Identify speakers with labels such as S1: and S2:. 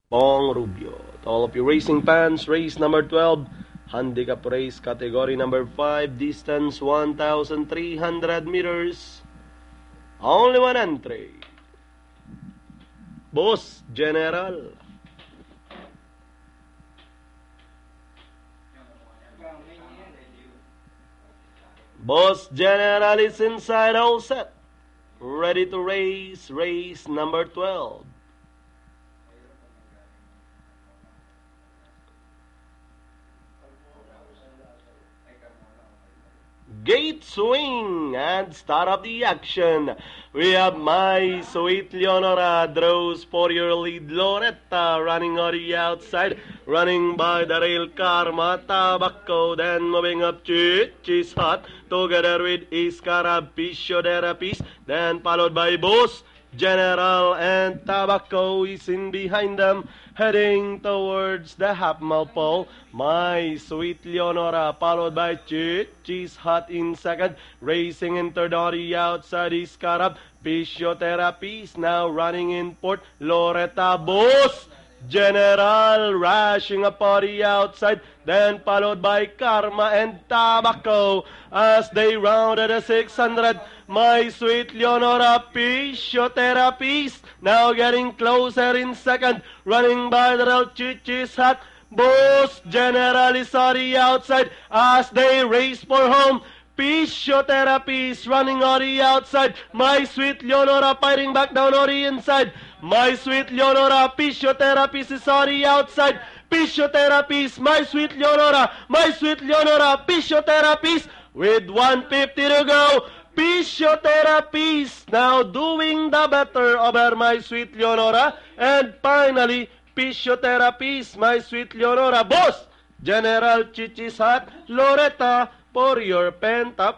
S1: Bong Rubio. To all of you racing fans, race number 12, handicap race, category number 5, distance 1,300 meters. Only one entry. Boss General. Boss General is inside, all set. Ready to race, race number 12. Gate swing and start of the action. We have My Sweet Leonora draws for your lead. Loretta running on the outside, running by the rail. Karma Tabacco, then moving up to Cheese Hot together with Iscara Physiotherapist, then followed by Boss General, and Tobacco is in behind them, heading towards the half-mile pole. My Sweet Leonora, followed by Cheese Hot in second. Racing into the outside is Carab. Physiotherapy is now running in fourth. Loretta, Boss General rushing up on the outside, then followed by Karma and Tobacco as they rounded the 600. My Sweet Leonora, Physiotherapist now getting closer in second, running by the road. Chichis Hut, Boss General is on the outside as they race for home. Physiotherapy is running on the outside. My Sweet Leonora fighting back down on the inside. My Sweet Leonora, Physiotherapist is on the outside. Physiotherapist, My Sweet Leonora, My Sweet Leonora, Physiotherapist with 150 to go. Physiotherapist now doing the better over My Sweet Leonora. And finally, Physiotherapist, My Sweet Leonora, Boss General Chichis Hut, Loretta, for your pen top.